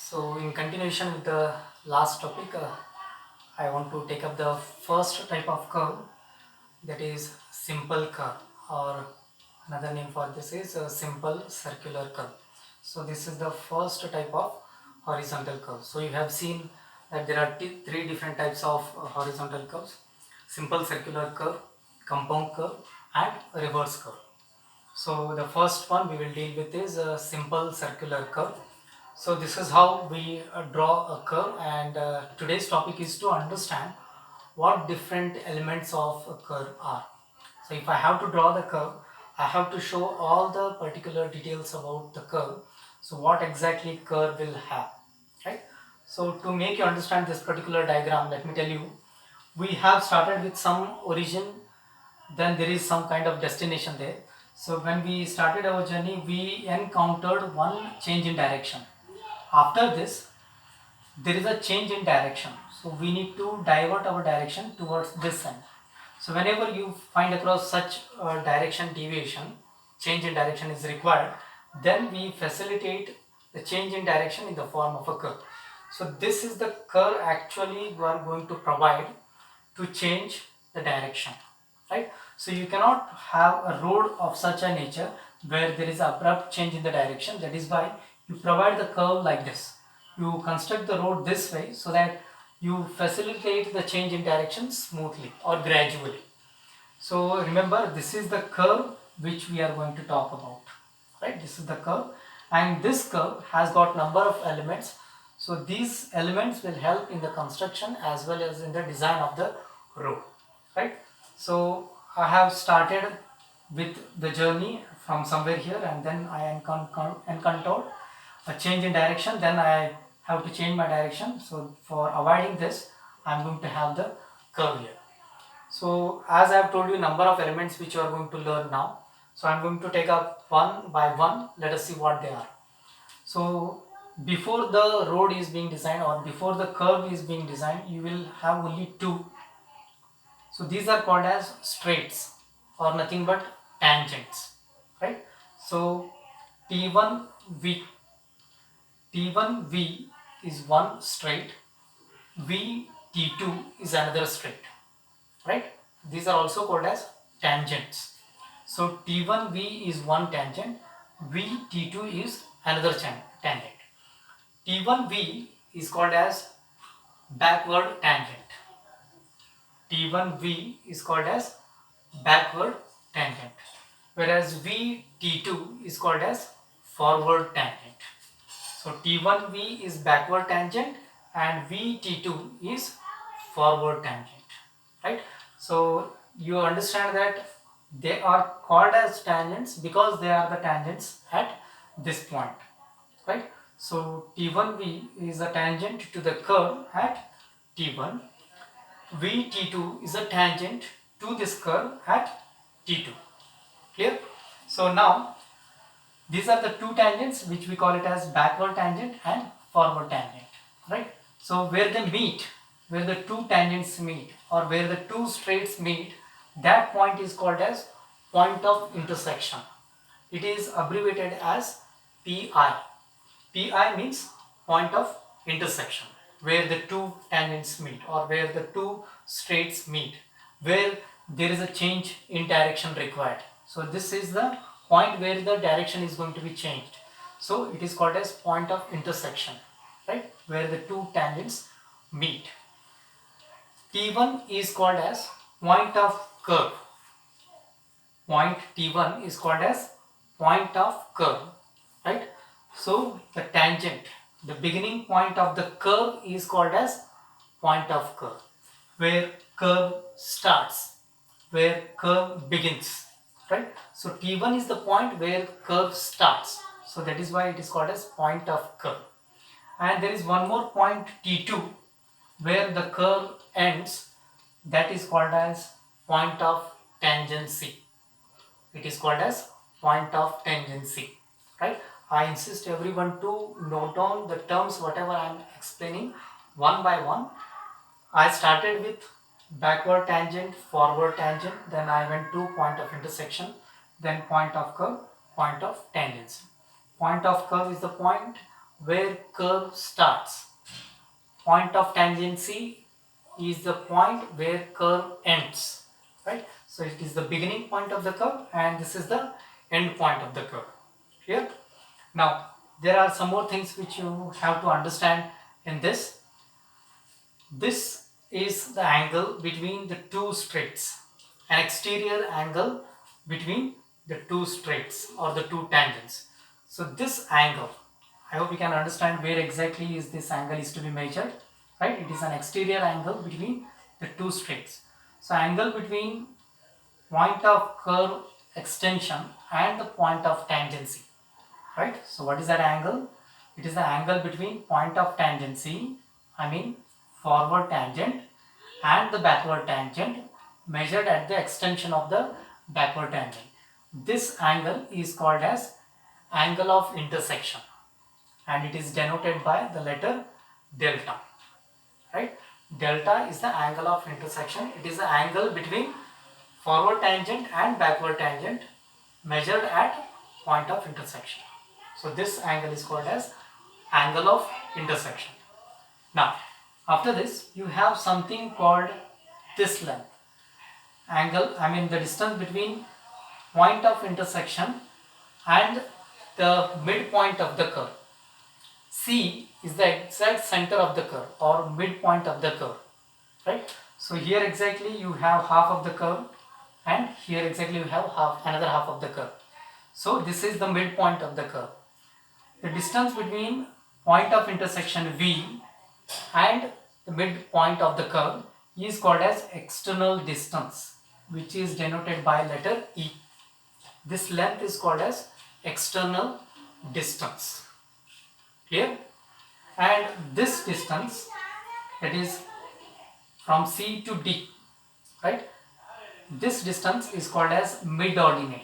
So, in continuation with the last topic, I want to take up the first type of curve, that is simple curve, or another name for this is a simple circular curve. So, this is the first type of horizontal curve. So, you have seen that there are three different types of horizontal curves: simple circular curve, compound curve, and reverse curve. So the first one we will deal with is a simple circular curve. So this is how we draw a curve, and today's topic is to understand what different elements of a curve are. So if I have to draw the curve, I have to show all the particular details about the curve. So what exactly curve will have, right? So to make you understand this particular diagram, let me tell you, we have started with some origin, then there is some kind of destination there. So when we started our journey, we encountered one change in direction. After this, there is a change in direction, so we need to divert our direction towards this end. So whenever you find across such direction deviation, change in direction is required, then we facilitate the change in direction in the form of a curve. So this is the curve actually we are going to provide to change the direction, right? So you cannot have a road of such a nature where there is abrupt change in the direction. That is why you provide the curve like this. You construct the road this way so that you facilitate the change in direction smoothly or gradually. So remember, this is the curve which we are going to talk about, right? This is the curve, and this curve has got number of elements. So these elements will help in the construction as well as in the design of the road, right? So I have started with the journey from somewhere here, and then I encountered a change in direction. Then I have to change my direction. So for avoiding this, I am going to have the curve here. So as I have told you, number of elements which you are going to learn now. So I am going to take up one by one. Let us see what they are. So before the road is being designed, or before the curve is being designed, you will have only two. So these are called as straights, or nothing but tangents, right? So T1V, T1V is one straight, V T2 is another straight, right? These are also called as tangents. So T1V is one tangent, V T2 is another tangent. T1V is called as backward tangent. T1V is called as backward tangent, whereas VT2 is called as forward tangent. So T1V is backward tangent and VT2 is forward tangent, right? So you understand that they are called as tangents because they are the tangents at this point, right? So T1V is a tangent to the curve at T1. VT2 is a tangent to this curve at T2. Clear? So now these are the two tangents which we call it as backward tangent and forward tangent, right? So where they meet, where the two tangents meet, or where the two straights meet, that point is called as point of intersection. It is abbreviated as PI. PI means point of intersection, where the two tangents meet, or where the two straights meet, where there is a change in direction required. So this is the point where the direction is going to be changed. So it is called as point of intersection, right? Where the two tangents meet. T1 is called as point of curve. Point T1 is called as point of curve, right? So the tangent, the beginning point of the curve is called as point of curve, where curve starts, where curve begins, right? So T1 is the point where curve starts, so that is why it is called as point of curve. And there is one more point T2 where the curve ends, that is called as point of tangency. It is called as point of tangency, right? I insist everyone to note down the terms whatever I am explaining one by one. I started with backward tangent, forward tangent, then I went to point of intersection, then point of curve, point of tangency. Point of curve is the point where curve starts. Point of tangency is the point where curve ends, right? So it is the beginning point of the curve and this is the end point of the curve. Clear? Now there are some more things which you have to understand in this. This is the angle between the two straights, an exterior angle between the two straights or the two tangents. So this angle, I hope you can understand where exactly is this angle is to be measured, right? It is an exterior angle between the two straights. So angle between point of curve extension and the point of tangency, right? So what is that angle? It is the angle between point of tangency, I mean forward tangent, and the backward tangent measured at the extension of the backward tangent. This angle is called as angle of intersection and it is denoted by the letter delta, right? Delta is the angle of intersection. It is the angle between forward tangent and backward tangent measured at point of intersection. So this angle is called as angle of intersection. Now after this you have something called this length. Angle, I mean the distance between point of intersection and the midpoint of the curve. C is the exact center of the curve or midpoint of the curve, right? So here exactly you have half of the curve and here exactly you have another half of the curve. So this is the midpoint of the curve. The distance between point of intersection V and the midpoint of the curve is called as external distance, which is denoted by letter E. This length is called as external distance. Clear? And this distance, that is from C to D, right? This distance is called as mid-ordinate,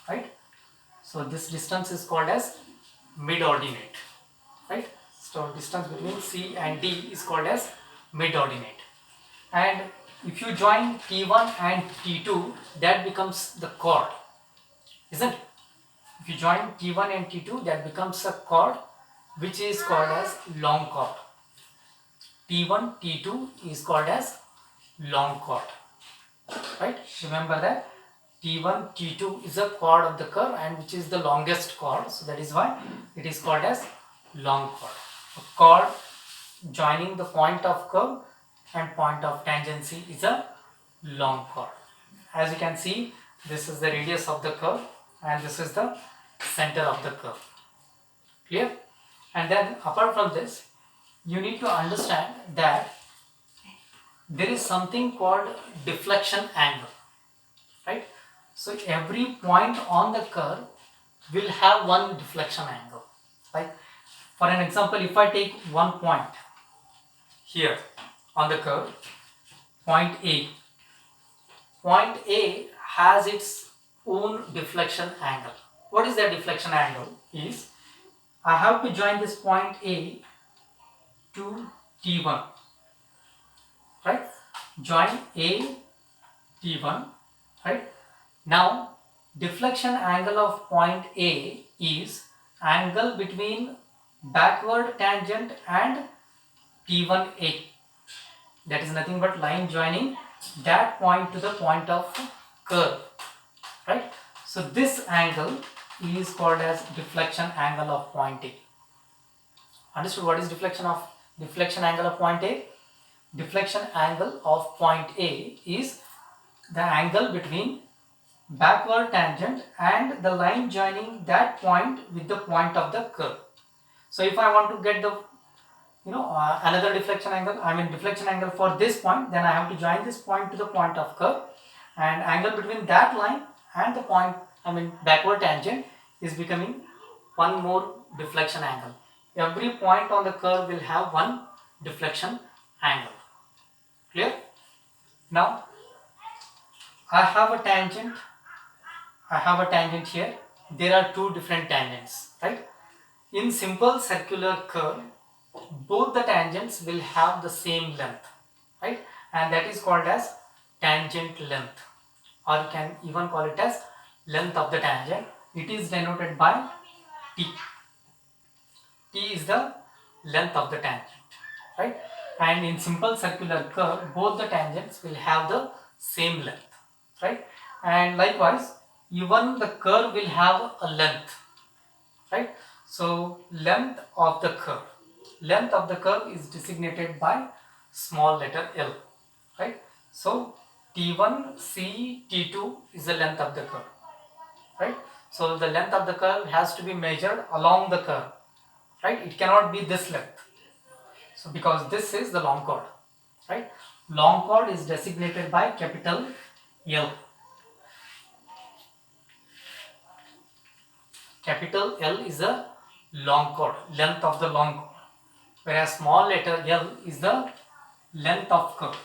right? So this distance is called as mid-ordinate, right? So distance between C and D is called as mid-ordinate. And if you join T1 and T2, that becomes the chord, isn't it? If you join T1 and T2, that becomes a chord which is called as long chord. T1, T2 is called as long chord, right? Remember that T1, T2 is a chord of the curve and which is the longest chord. So that is why it is called as long chord. A chord joining the point of curve and point of tangency is a long chord. As you can see, this is the radius of the curve and this is the center of the curve. Clear? And then apart from this, you need to understand that there is something called deflection angle, right? So every point on the curve will have one deflection angle. Like for an example, if I take one point here on the curve, point A has its own deflection angle. What is that deflection angle? Is I have to join this point A to T1, right? Join A, T1, right? Now deflection angle of point A is angle between backward tangent and T1A. That is nothing but line joining that point to the point of curve, right? So this angle is called as deflection angle of point A. Understood what is deflection angle of point A? Deflection angle of point A is the angle between backward tangent and the line joining that point with the point of the curve. So if I want to get the another deflection angle, I mean deflection angle for this point, then I have to join this point to the point of curve, and angle between that line and the point, I mean backward tangent, is becoming one more deflection angle. Every point on the curve will have one deflection angle. Clear? Now I have a tangent here. There are two different tangents, right? In simple circular curve, both the tangents will have the same length, right? And that is called as tangent length, or you can even call it as length of the tangent. It is denoted by T. T is the length of the tangent, right? And in simple circular curve, both the tangents will have the same length, right? And likewise, even the curve will have a length, right? So length of the curve is designated by small letter L, right? So T1, C, T2 is the length of the curve, right? So the length of the curve has to be measured along the curve, right? It cannot be this length. So because this is the long chord, right? Long chord is designated by capital L. Capital L is the long chord, length of the long chord, whereas small letter L is the length of curve.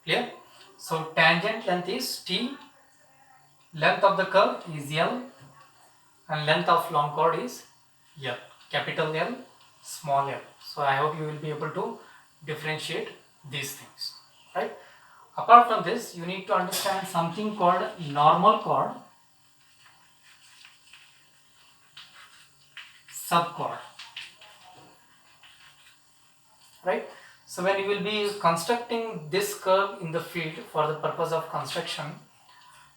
Clear? So tangent length is T, length of the curve is L, and length of long chord is L. Capital L, small l. So I hope you will be able to differentiate these things, right? Apart from this, you need to understand something called normal chord, subchord, right? So when you will be constructing this curve in the field for the purpose of construction,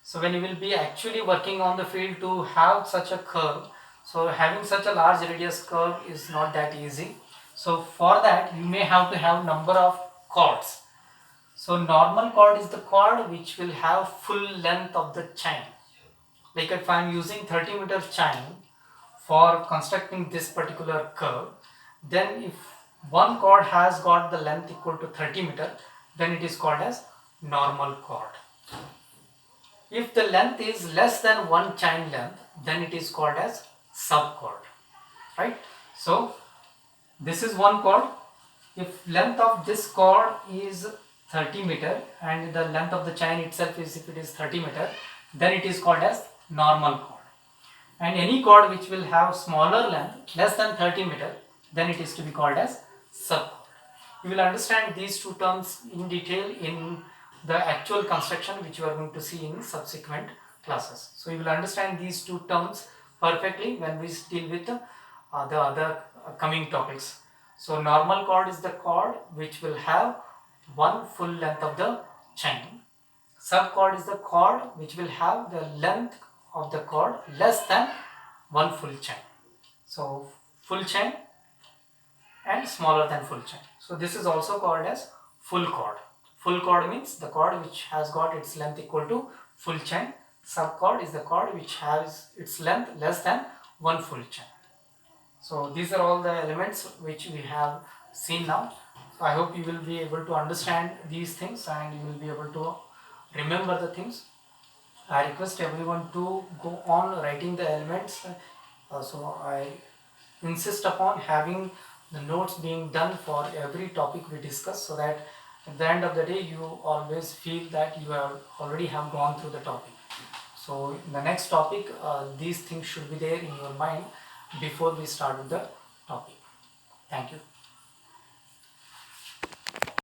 so when you will be actually working on the field to have such a curve, so having such a large radius curve is not that easy. So for that you may have to have number of chords. So normal chord is the chord which will have full length of the chain. Like if I am using 30-meter chain for constructing this particular curve, then if one chord has got the length equal to 30 meter, then it is called as normal chord. If the length is less than one chain length, then it is called as subchord, right? So this is one chord. If length of this chord is 30 meter and the length of the chain itself is, if it is 30 meter, then it is called as normal chord. And any chord which will have smaller length, less than 30 meter, then it is to be called as subchord. You will understand these two terms in detail in the actual construction which you are going to see in subsequent classes. So you will understand these two terms perfectly when we deal with the other coming topics. So normal chord is the chord which will have one full length of the chain. Subchord is the chord which will have the length of the chord less than one full chain. So full chain and smaller than full chain. So this is also called as full chord. Full chord means the chord which has got its length equal to full chain. Subchord is the chord which has its length less than one full chain. So these are all the elements which we have seen now. So I hope you will be able to understand these things and you will be able to remember the things. I request everyone to go on writing the elements. So I insist upon having the notes being done for every topic we discuss, so that at the end of the day you always feel that you have already have gone through the topic. So in the next topic, these things should be there in your mind before we start with the topic. Thank you.